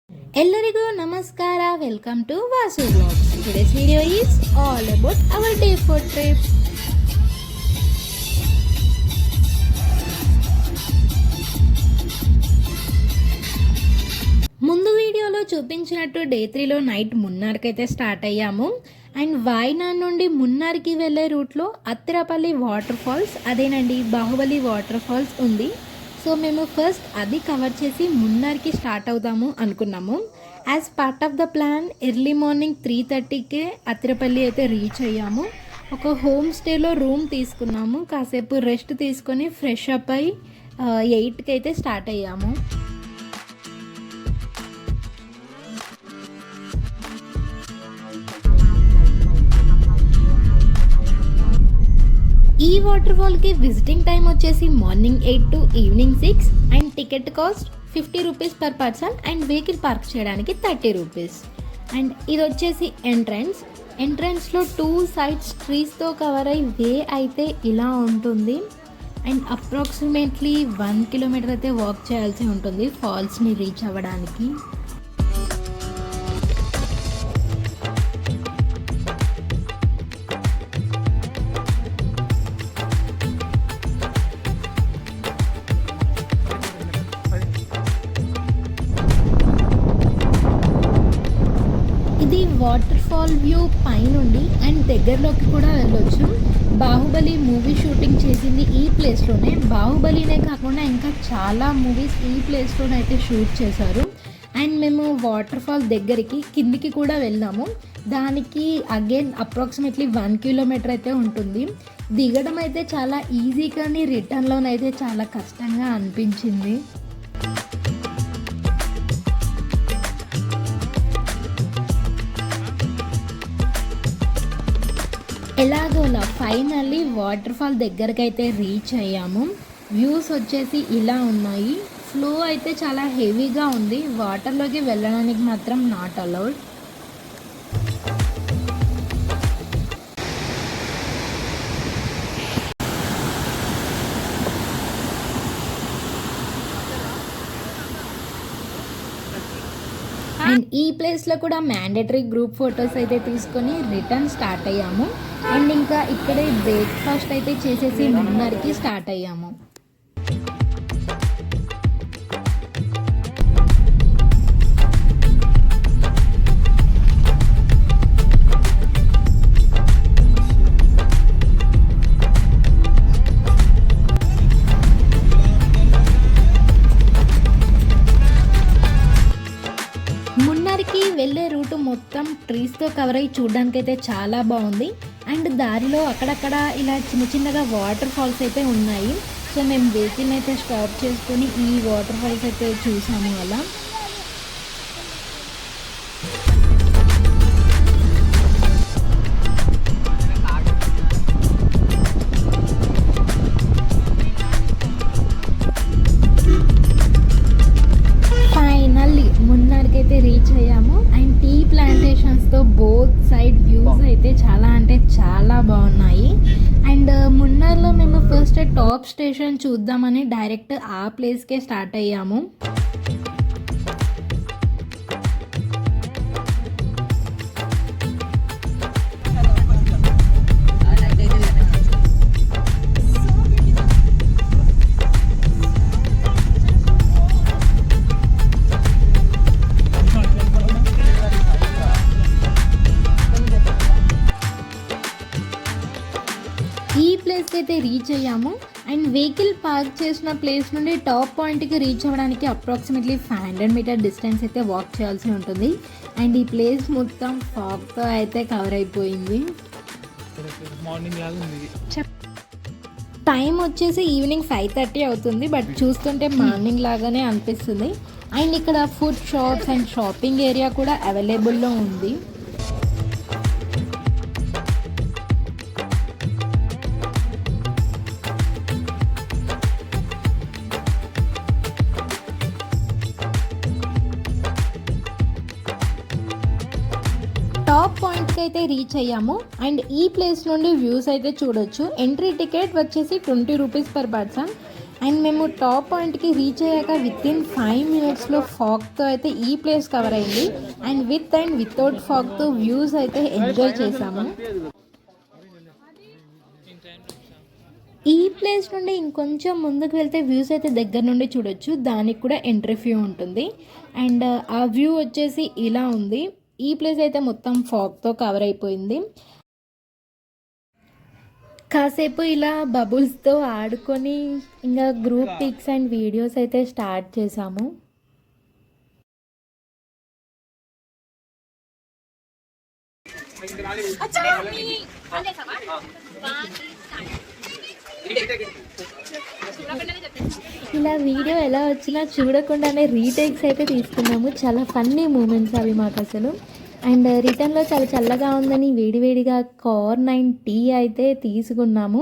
ಎಲ್ಲರಿಗೂ ನಮಸ್ಕಾರ. Welcome to Vasu vlogs. Today's video is all about our day four trip. ముందు వీడియోలో చూపించినట్టు డే 3లో నైట్ మున్నార్కి అయితే స్టార్ట్ అయ్యాము. అండ్ వాయనాడ్ నుండి మున్నార్కి వెళ్ళే రూట్లో అత్తిరపల్లి వాటర్ ఫాల్స్, అదేనండి బాహుబలి వాటర్ ఫాల్స్ ఉంది. సో మేము ఫస్ట్ అది కవర్ చేసి మున్నార్కి స్టార్ట్ అవుదాము అనుకున్నాము. As part of the plan early morning 3:30కే అత్తిరపల్లి అయితే రీచ్ అయ్యాము. ఒక హోమ్ స్టేలో రూమ్ తీసుకున్నాము. కాసేపు రెస్ట్ తీసుకొని ఫ్రెష్ అప్ అయి 8కి అయితే స్టార్ట్ అయ్యాము. ఈ వాటర్ ఫాల్కి విజిటింగ్ టైం వచ్చేసి morning 8 to evening 6 and ticket cost 50 rupees per person and vehicle park చేయడానికి 30 రూపీస్. అండ్ ఇది వచ్చేసి ఎంట్రన్స్లో 2 సైడ్స్ ట్రీస్తో కవర్ అయ్యి వే అయితే ఇలా ఉంటుంది. అండ్ అప్రాక్సిమేట్లీ 1 కిలోమీటర్ అయితే వాక్ చేయాల్సి ఉంటుంది ఫాల్స్ని రీచ్ అవ్వడానికి. ఇది వాటర్ ఫాల్ వ్యూ పైనుండి అండ్ దగ్గరలోకి కూడా వెళ్ళొచ్చు. బాహుబలి మూవీ షూటింగ్ చేసింది ఈ ప్లేస్లోనే. బాహుబలినే కాకుండా ఇంకా చాలా మూవీస్ ఈ ప్లేస్లోనే అయితే షూట్ చేశారు. అండ్ మేము వాటర్ ఫాల్ దగ్గరికి కిందికి కూడా వెళ్ళాము. దానికి అగైన్ అప్రాక్సిమేట్లీ 1 కిలోమీటర్ అయితే ఉంటుంది. దిగడం అయితే చాలా ఈజీ, కానీ రిటర్న్లోనైతే చాలా కష్టంగా అనిపించింది. ఎలాగోలా ఫైనల్లీ వాటర్ ఫాల్ దగ్గరికి అయితే రీచ్ అయ్యాము. వ్యూస్ వచ్చేసి ఇలా ఉన్నాయి. ఫ్లో అయితే చాలా హెవీగా ఉంది. వాటర్లోకి వెళ్ళడానికి మాత్రం నాట్ అలౌడ్. అండ్ ఈ ప్లేస్లో కూడా మ్యాండేటరీ గ్రూప్ ఫొటోస్ అయితే తీసుకొని రిటర్న్ స్టార్ట్ అయ్యాము. అండ్ ఇంకా ఇక్కడే బ్రేక్ఫాస్ట్ అయితే చేసేసి మున్నార్కి స్టార్ట్ అయ్యాము. మున్నార్కి వెళ్ళే రూటు మొత్తం ట్రీస్తో కవర్ అయ్యి చూడడానికి అయితే చాలా బాగుంది. అండ్ దారిలో అక్కడక్కడ ఇలా చిన్నగా వాటర్ ఫాల్స్ అయితే ఉన్నాయి. సో మేము వెహికల్ అయితే స్టాప్ చేసుకొని ఈ వాటర్ ఫాల్స్ అయితే చూసాము. అలా మున్నార్కి అయితే రీచ్ అయ్యాము. అండ్ టీ ప్లాంటేషన్స్తో బోత్ సైడ్ వ్యూస్ అయితే చాలా అంటే చాలా బాగున్నాయి. అండ్ మున్నార్లో మేము ఫస్ట్ టాప్ స్టేషన్ చూద్దామని డైరెక్ట్ ఆ ప్లేస్కే స్టార్ట్ అయ్యాము. ఈ ప్లేస్కి అయితే రీచ్ అయ్యాము. అండ్ వెహికల్ పార్క్ చేసిన ప్లేస్ నుండి టాప్ పాయింట్కి రీచ్ అవ్వడానికి అప్రాక్సిమేట్లీ 500 మీటర్ డిస్టెన్స్ అయితే వాక్ చేయాల్సి ఉంటుంది. అండ్ ఈ ప్లేస్ మొత్తం ఫాగ్తో అయితే కవర్ అయిపోయింది. టైం వచ్చేసి ఈవినింగ్ 5:30 అవుతుంది, బట్ చూస్తుంటే మార్నింగ్ లాగానే అనిపిస్తుంది. అండ్ ఇక్కడ food shops and shopping area కూడా అవైలబుల్లో ఉంది. టాప్ పాయింట్కి అయితే రీచ్ అయ్యాము. అండ్ ఈ ప్లేస్ నుండి వ్యూస్ అయితే చూడొచ్చు. ఎంట్రీ టికెట్ వచ్చేసి 20 రూపీస్ పర్ పర్సన్ అండ్ మేము టాప్ పాయింట్కి రీచ్ అయ్యాక వితిన్ 5 minutesలో ఫాగ్తో అయితే ఈ ప్లేస్ కవర్ అయింది. అండ్ విత్ అండ్ వితౌట్ ఫాగ్తో వ్యూస్ అయితే ఎంజాయ్ చేసాము. ఈ ప్లేస్ నుండి ఇంకొంచెం ముందుకు వెళ్తే వ్యూస్ అయితే దగ్గర నుండి చూడొచ్చు. దానికి కూడా ఎంట్రీ ఫీ ఉంటుంది. అండ్ ఆ వ్యూ వచ్చేసి ఇలా ఉంది. ఈ ప్లేస్ అయితే మొత్తం ఫాగ్తో కవర్ అయిపోయింది. కాసేపు ఇలా బబుల్స్తో ఆడుకొని ఇంకా గ్రూప్ పిక్స్ అండ్ వీడియోస్ అయితే స్టార్ట్ చేసాము. ఇలా వీడియో ఎలా వచ్చినా చూడకుండానే రీటేక్స్ అయితే తీసుకున్నాము. చాలా ఫన్నీ మూమెంట్స్ అవి మాకు అసలు. అండ్ రిటర్న్లో చాలా చల్లగా ఉందని వేడివేడిగా కార్న్ అండ్ టీ అయితే తీసుకున్నాము.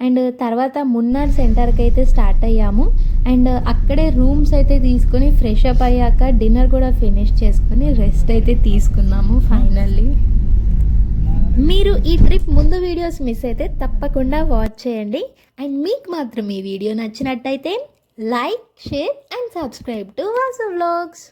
అండ్ తర్వాత మున్నార్ సెంటర్కి అయితే స్టార్ట్ అయ్యాము. అండ్ అక్కడే రూమ్స్ అయితే తీసుకొని ఫ్రెష్ అప్ అయ్యాక డిన్నర్ కూడా ఫినిష్ చేసుకొని రెస్ట్ అయితే తీసుకున్నాము ఫైనల్లీ. మీరు ఈ ట్రిప్ ముందు వీడియోస్ మిస్ అయితే తప్పకుండా వాచ్ చేయండి. అండ్ మీకు మాత్రం ఈ వీడియో నచ్చినట్టయితే like, share and subscribe to Vasu vlogs.